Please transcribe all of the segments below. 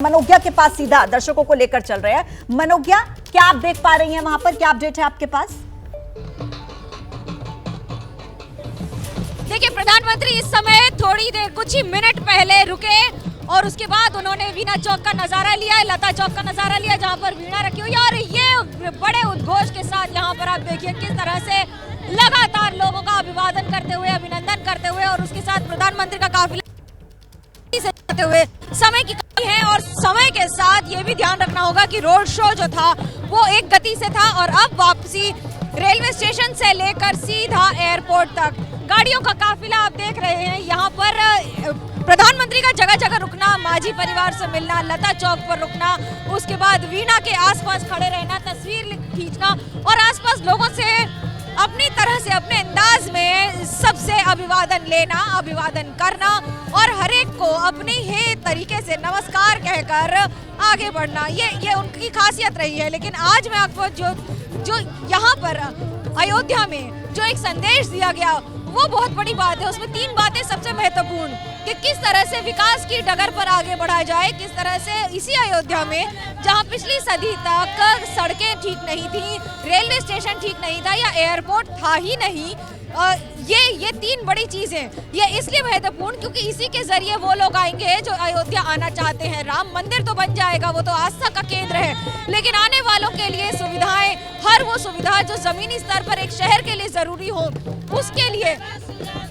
मनोज्ञा के पास सीधा दर्शकों को लेकर चल रहे हैं। मनोज्ञा, क्या आप देख पा रही हैं वहां पर, क्या अपडेट है आपके पास? देखिए, प्रधानमंत्री इस समय थोड़ी देर कुछ ही मिनट पहले रुके और उसके बाद उन्होंने वीणा चौक का नजारा लिया, लता चौक का नजारा लिया, जहां पर वीणा रखी हुई है। और ये बड़े उद्घोष के साथ यहाँ पर आप देखिए किस तरह से लगातार लोगों का अभिवादन करते हुए, अभिनंदन करते हुए और उसके साथ प्रधानमंत्री का काफिला से जाते हुए। समय की कमी है और समय के साथ ये भी ध्यान रखना होगा कि रोड शो जो था वो एक गति से था और अब वापसी रेलवे स्टेशन से लेकर सीधा एयरपोर्ट तक गाड़ियों का काफिला आप देख रहे हैं। यहाँ पर प्रधानमंत्री का जगह जगह रुकना, माझी परिवार से मिलना, लता चौक पर रुकना, उसके बाद वीणा के आसपास खड़े रहना, तस्वीर खींचना और आसपास लोगों से अपनी तरह से अपने अंदाज में सबसे अभिवादन लेना, अभिवादन करना और हर एक को अपने ही तरीके से नमस्कार कहकर आगे बढ़ना, ये उनकी खासियत रही है। लेकिन आज मैं आपको जो यहाँ पर अयोध्या में जो एक संदेश दिया गया वो बहुत बड़ी बात है। उसमें 3 बातें सबसे महत्वपूर्ण कि किस तरह से विकास की डगर पर आगे बढ़ा जाए, किस तरह से इसी अयोध्या में जहां पिछली सदी तक सड़कें ठीक नहीं थी, रेलवे स्टेशन ठीक नहीं था या एयरपोर्ट था ही नहीं, ये 3 बड़ी चीजें ये इसलिए महत्वपूर्ण क्योंकि इसी के जरिए वो लोग आएंगे जो अयोध्या आना चाहते हैं। राम मंदिर तो बन जाएगा, वो तो आस्था का केंद्र है, लेकिन आने वालों के लिए सुविधाएं, हर वो सुविधा जो जमीनी स्तर पर एक शहर के लिए जरूरी हो, उसके लिए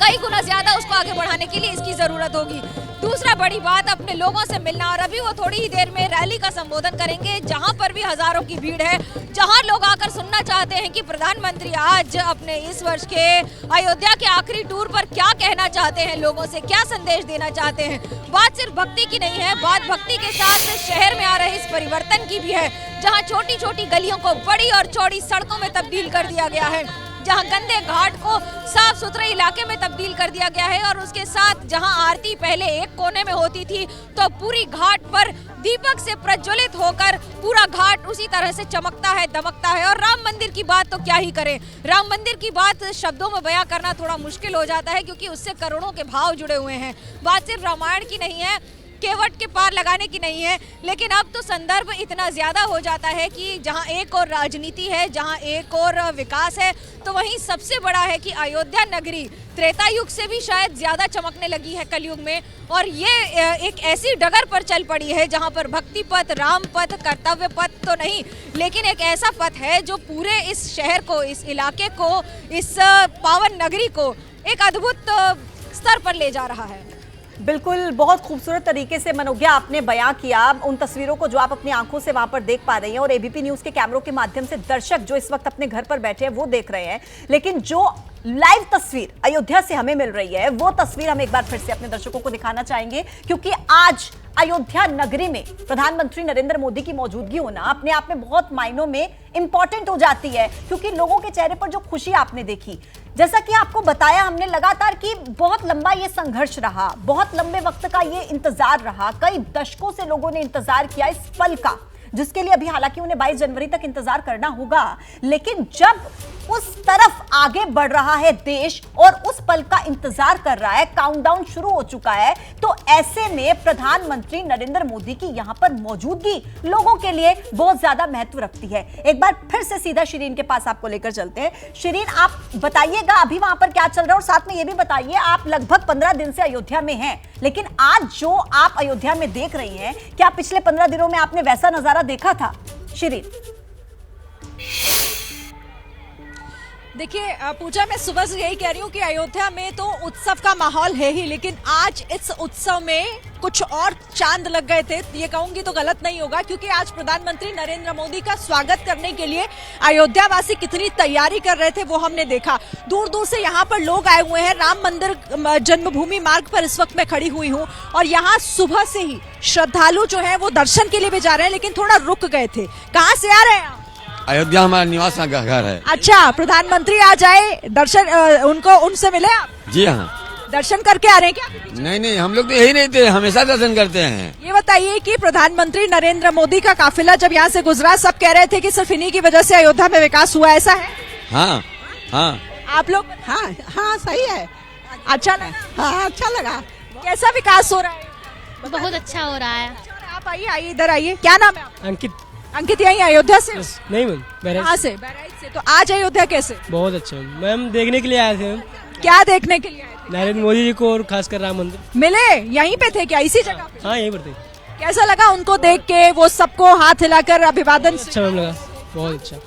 कई गुना ज्यादा उसको आगे बढ़ाने के लिए इसकी जरूरत होगी। दूसरा बड़ी बात, अपने लोगों से मिलना और अभी वो थोड़ी ही देर में रैली का संबोधन करेंगे जहां पर भी हजारों की भीड़ है, जहां लोग आकर सुनना चाहते हैं कि प्रधानमंत्री आज अपने इस वर्ष के अयोध्या के आखिरी टूर पर क्या कहना चाहते हैं, लोगों से क्या संदेश देना चाहते हैं। बात सिर्फ भक्ति की नहीं है, बात भक्ति के साथ शहर में आ रहे इस परिवर्तन की भी है, जहाँ छोटी छोटी गलियों को बड़ी और चौड़ी सड़कों में तब्दील कर दिया गया है, जहां गंदे घाट को साफ सुथरे इलाके में तब्दील कर दिया गया है और उसके साथ जहां आरती पहले एक कोने में होती थी तो पूरी घाट पर दीपक से प्रज्वलित होकर पूरा घाट उसी तरह से चमकता है, दमकता है। और राम मंदिर की बात तो क्या ही करें, राम मंदिर की बात शब्दों में बयां करना थोड़ा मुश्किल हो जाता है क्योंकि उससे करोड़ों के भाव जुड़े हुए हैं। बात सिर्फ रामायण की नहीं है, केवट के पार लगाने की नहीं है, लेकिन अब तो संदर्भ इतना ज्यादा हो जाता है कि जहां एक और राजनीति है, जहां एक और विकास है, तो वहीं सबसे बड़ा है कि अयोध्या नगरी त्रेता युग से भी शायद ज्यादा चमकने लगी है कलयुग में। और ये एक ऐसी डगर पर चल पड़ी है जहां पर भक्ति पथ, राम पथ, कर्तव्य पथ तो नहीं, लेकिन एक ऐसा पथ है जो पूरे इस शहर को, इस इलाके को, इस पावन नगरी को एक अद्भुत स्तर पर ले जा रहा है। बिल्कुल, बहुत खूबसूरत तरीके से मनोज्ञा आपने बयां किया उन तस्वीरों को जो आप अपनी आंखों से वहां पर देख पा रही हैं और एबीपी न्यूज के कैमरों के माध्यम से दर्शक जो इस वक्त अपने घर पर बैठे हैं वो देख रहे हैं। लेकिन जो लाइव तस्वीर अयोध्या से हमें मिल रही है वो तस्वीर हम एक बार फिर से अपने दर्शकों को दिखाना चाहेंगे, क्योंकि आज अयोध्या नगरी में प्रधानमंत्री नरेंद्र मोदी की मौजूदगी होना अपने आप में बहुत मायनों में इंपॉर्टेंट हो जाती है, क्योंकि लोगों के चेहरे पर जो खुशी आपने देखी, जैसा कि आपको बताया हमने लगातार कि बहुत लंबा ये संघर्ष रहा, बहुत लंबे वक्त का ये इंतजार रहा, कई दशकों से लोगों ने इंतजार किया इस पल का, जिसके लिए अभी हालांकि उन्हें 22 जनवरी तक इंतजार करना होगा। लेकिन जब उस तरफ आगे बढ़ रहा है देश और उस पल का इंतजार कर रहा है, काउंटडाउन शुरू हो चुका है, तो ऐसे में प्रधानमंत्री नरेंद्र मोदी की यहां पर मौजूदगी लोगों के लिए बहुत ज्यादा महत्व रखती है। एक बार फिर से सीधा शिरीन के पास आपको लेकर चलते हैं। शिरीन, आप बताइएगा अभी वहां पर क्या चल रहा है और साथ में यह भी बताइए, आप लगभग 15 दिन से अयोध्या में हैं, लेकिन आज जो आप अयोध्या में देख रही हैं, क्या पिछले 15 दिनों में आपने वैसा नजारा देखा था? शिरीन, देखिए पूजा, मैं सुबह से यही कह रही हूँ कि अयोध्या में तो उत्सव का माहौल है ही, लेकिन आज इस उत्सव में कुछ और चांद लग गए थे, ये कहूंगी तो गलत नहीं होगा, क्योंकि आज प्रधानमंत्री नरेंद्र मोदी का स्वागत करने के लिए अयोध्यावासी कितनी तैयारी कर रहे थे वो हमने देखा। दूर दूर से यहाँ पर लोग आए हुए हैं। राम मंदिर जन्मभूमि मार्ग पर इस वक्त मैं खड़ी हुई हूँ और यहाँ सुबह से ही श्रद्धालु जो है वो दर्शन के लिए भी जा रहे हैं, लेकिन थोड़ा रुक गए थे। कहाँ से आ रहे हैं आप? अयोध्या हमारा निवास का घर है। अच्छा, प्रधानमंत्री आ जाए, दर्शन उनको उनसे मिले आप? जी हाँ। दर्शन करके आ रहे हैं क्या? नहीं, हम लोग तो यही नहीं थे, हमेशा दर्शन करते हैं। ये बताइए कि प्रधानमंत्री नरेंद्र मोदी का काफिला जब यहाँ से गुजरा, सब कह रहे थे कि सिर्फ इन्हीं की वजह से अयोध्या में विकास हुआ, ऐसा है? हाँ हाँ। आप लोग? हाँ सही है। अच्छा लगा? हाँ अच्छा लगा। कैसा विकास हो रहा है? बहुत अच्छा हो रहा है। आप आप आइए आइए इधर आइए, क्या नाम है आपका? अंकित। अंकित यहीं अयोध्या से हो? नहीं मैम, कहाँ से? बहराइच से। तो आज अयोध्या कैसे? बहुत अच्छा मैम, देखने के लिए आए थे। क्या देखने के लिए आए थे? नरेंद्र मोदी जी को और खासकर राम मंदिर। मिले? यहीं पे थे क्या, इसी जगह पे? हाँ यहीं पर थे। कैसा लगा उनको देख के, वो सबको हाथ हिलाकर अभिवादन से? अच्छा मैम लगा, बहुत अच्छा।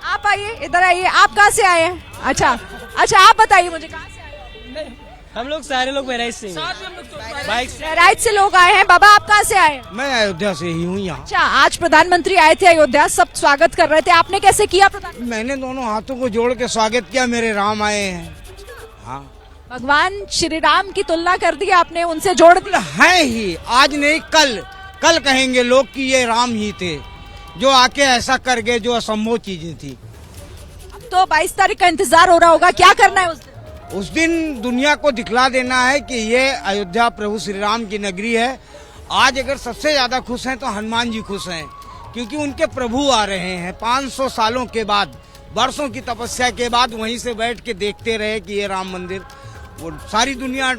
आप आइए इधर आइए, आप कहाँ से आए हैं? अच्छा अच्छा, आप बताइए मुझे कहाँ से आए हैं? हम लोग सारे लोग बहराइच से बाइक से। बहराइच से लोग आए हैं। बाबा आप कहाँ से आए हैं? मैं अयोध्या से ही हूँ यहाँ। अच्छा, आज प्रधानमंत्री आए थे अयोध्या, सब स्वागत कर रहे थे, आपने कैसे किया प्रधानमंत्री? मैंने दोनों हाथों को जोड़ के स्वागत किया, मेरे राम आए हैं। हाँ, भगवान श्री राम की तुलना कर दी आपने, उनसे जोड़ दिया। है ही, आज नहीं कल कहेंगे लोग कि ये राम ही थे जो आके ऐसा कर गए जो असंभव चीजें थी। अब तो 22 तारीख का इंतजार हो रहा होगा, क्या करना है उस दिन? उस दिन दुनिया को दिखला देना है कि ये अयोध्या प्रभु श्री राम की नगरी है। आज अगर सबसे ज्यादा खुश हैं तो हनुमान जी खुश हैं, क्योंकि उनके प्रभु आ रहे हैं। 500 सालों के बाद, वर्षों की तपस्या के बाद वहीं से बैठ के देखते रहे कि ये राम मंदिर, वो सारी दुनिया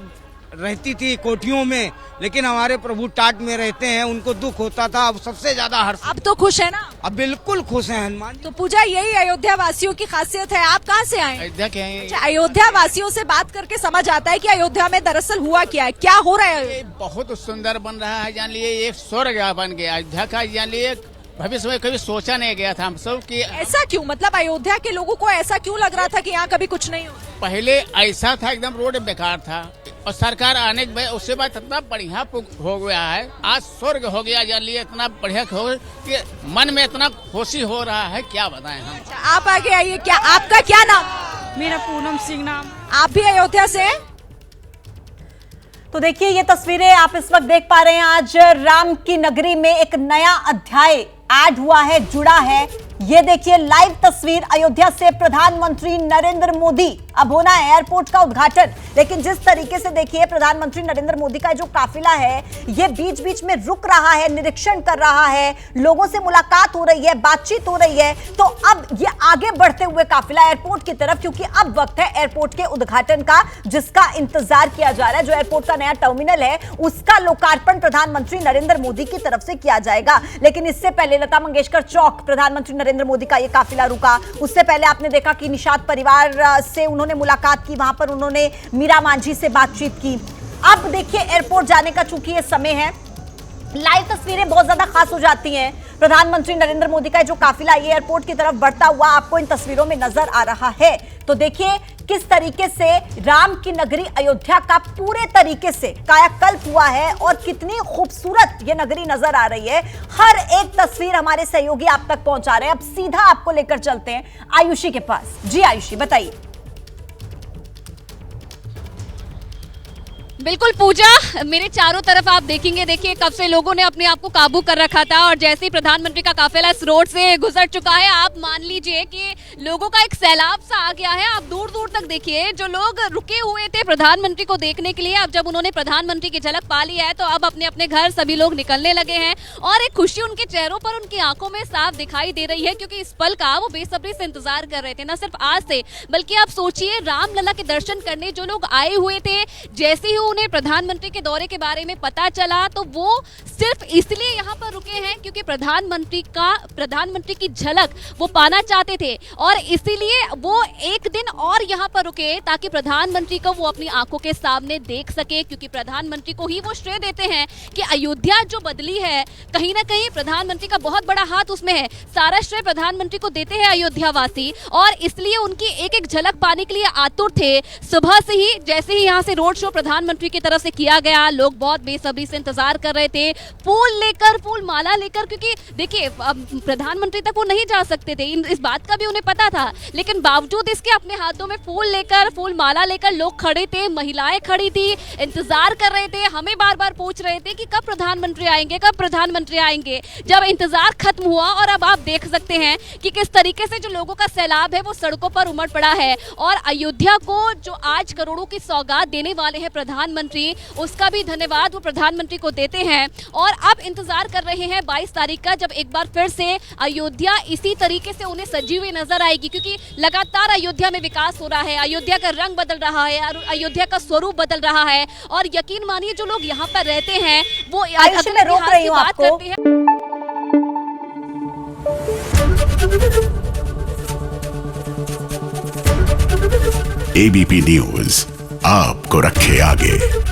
रहती थी कोठियों में, लेकिन हमारे प्रभु टाट में रहते हैं, उनको दुख होता था। अब सबसे ज्यादा हर्ष, अब तो खुश है ना? अब बिल्कुल खुश हैं हनुमान जी। तो पूजा, यही अयोध्या वासियों की खासियत है। आप कहाँ से आए हैं? अयोध्या के हैं। अच्छा, अयोध्या वासियों से बात करके समझ आता है कि अयोध्या में दरअसल हुआ क्या है, क्या हो रहा है? ये बहुत सुंदर बन रहा है, जान लिए एक स्वर्ग बन गया अयोध्या का, जान लिए भविष्य में कभी सोचा नहीं गया था हम सब कि ऐसा क्यों, मतलब अयोध्या के लोगों को ऐसा क्यों लग रहा था कि यहाँ कभी कुछ नहीं हो? पहले ऐसा था, एकदम रोड बेकार था, और सरकार आने के बाद उसके बाद इतना बढ़िया हो गया है, आज स्वर्ग हो गया, जान लिए इतना बढ़िया हो गया कि मन में इतना खुशी हो रहा है, क्या बताएं हम। अच्छा, आप आगे आइए, क्या आपका क्या नाम? मेरा पूनम सिंह नाम। आप भी अयोध्या से हैं? तो देखिए, ये तस्वीरें आप इस वक्त देख पा रहे हैं। आज राम की नगरी में एक नया अध्याय ऐड हुआ है, जुड़ा है। ये देखिए लाइव तस्वीर अयोध्या से प्रधानमंत्री नरेंद्र मोदी, अब होना है एयरपोर्ट का उद्घाटन। लेकिन जिस तरीके से देखिए प्रधानमंत्री नरेंद्र मोदी का जो काफिला है, ये बीच बीच में रुक रहा है, निरीक्षण कर रहा है, लोगों से मुलाकात हो रही है, बातचीत हो रही है। तो अब ये आगे बढ़ते हुए काफिला एयरपोर्ट की तरफ, क्योंकि अब वक्त है एयरपोर्ट के उद्घाटन का, जिसका इंतजार किया जा रहा है। जो एयरपोर्ट का नया टर्मिनल है, उसका लोकार्पण प्रधानमंत्री नरेंद्र मोदी की तरफ से किया जाएगा। लेकिन इससे पहले लता मंगेशकर चौक प्रधानमंत्री नरेंद्र मोदी का ये काफिला रुका। उससे पहले आपने देखा कि निषाद परिवार से उन्होंने मुलाकात की, वहां पर उन्होंने मीरा मांझी से बातचीत की। अब देखिए एयरपोर्ट जाने का चूंकि ये समय है, लाइव तस्वीरें बहुत ज्यादा खास हो जाती हैं। प्रधानमंत्री नरेंद्र मोदी का जो काफिला ये एयरपोर्ट की तरफ बढ़ता हुआ आपको इन तस्वीरों में नजर आ रहा है। तो देखिए किस तरीके से राम की नगरी अयोध्या का पूरे तरीके से कायाकल्प हुआ है और कितनी खूबसूरत ये नगरी नजर आ रही है। हर एक तस्वीर हमारे सहयोगी आप तक पहुंचा रहे हैं। अब सीधा आपको लेकर चलते हैं आयुषी के पास। जी आयुषी, बताइए। बिल्कुल पूजा, मेरे चारों तरफ आप देखेंगे, देखिए कब से लोगों ने अपने आप को काबू कर रखा था, और जैसे ही प्रधानमंत्री का काफिला इस रोड से गुजर चुका है, आप मान लीजिए कि लोगों का एक सैलाब सा आ गया है। आप दूर दूर तक देखिए, जो लोग रुके हुए थे प्रधानमंत्री को देखने के लिए, अब जब उन्होंने प्रधानमंत्री की झलक पा ली है, तो अब अपने अपने घर सभी लोग निकलने लगे हैं, और एक खुशी उनके चेहरों पर, उनकी आंखों में साफ दिखाई दे रही है, क्योंकि इस पल का वो बेसब्री से इंतजार कर रहे थे। न सिर्फ आज से, बल्कि आप सोचिए रामलला के दर्शन करने जो लोग आए हुए थे, जैसे ही उन्हें प्रधानमंत्री के दौरे के बारे में पता चला, तो वो सिर्फ इसलिए यहाँ पर रुके हैं क्योंकि प्रधानमंत्री की झलक वो पाना चाहते थे, और इसीलिए वो एक दिन और यहाँ पर रुके ताकि प्रधानमंत्री को वो अपनी आंखों के सामने देख सके, क्योंकि प्रधानमंत्री को ही वो श्रेय देते हैं कि अयोध्या जो बदली है, कहीं ना कहीं प्रधानमंत्री का बहुत बड़ा हाथ उसमें है। सारा श्रेय प्रधानमंत्री को देते हैं अयोध्या वासी, और इसलिए उनकी एक एक झलक पाने के लिए आतुर थे। सुबह से ही जैसे ही यहाँ से रोड शो प्रधानमंत्री की तरफ से किया गया, लोग बहुत बेसब्री से इंतजार कर रहे थे, फूल लेकर, फूल माला लेकर, क्योंकि देखिए प्रधानमंत्री तक वो नहीं जा सकते थे, इस बात का भी उन्हें पता था, लेकिन बावजूद इसके अपने हाथों में फूल लेकर, फूल माला लेकर लोग खड़े थे, महिलाएं खड़ी थी, इंतजार कर रहे थे, हमें बार बार पूछ रहे थे कि कब प्रधानमंत्री आएंगे, कब प्रधानमंत्री आएंगे। जब इंतजार खत्म हुआ, और अब आप देख सकते हैं कि किस तरीके से जो लोगों का सैलाब है वो सड़कों पर उमड़ पड़ा है, और अयोध्या को जो आज करोड़ों की सौगात देने वाले हैं प्रधानमंत्री, उसका भी धन्यवाद वो प्रधानमंत्री को देते हैं। और अब इंतजार कर रहे हैं 22 28 तारीख का, जब एक बार फिर से अयोध्या इसी तरीके से उन्हें सजी हुई नजर आएगी, क्योंकि लगातार अयोध्या में विकास हो रहा है, अयोध्या का रंग बदल रहा है, अयोध्या का स्वरूप बदल रहा है। और यकीन मानिए जो लोग यहाँ पर रहते हैं वो आयुषी, मैं रोक रही हूँ आपको। करते हैं। एबीपी न्यूज आपको रखे आगे।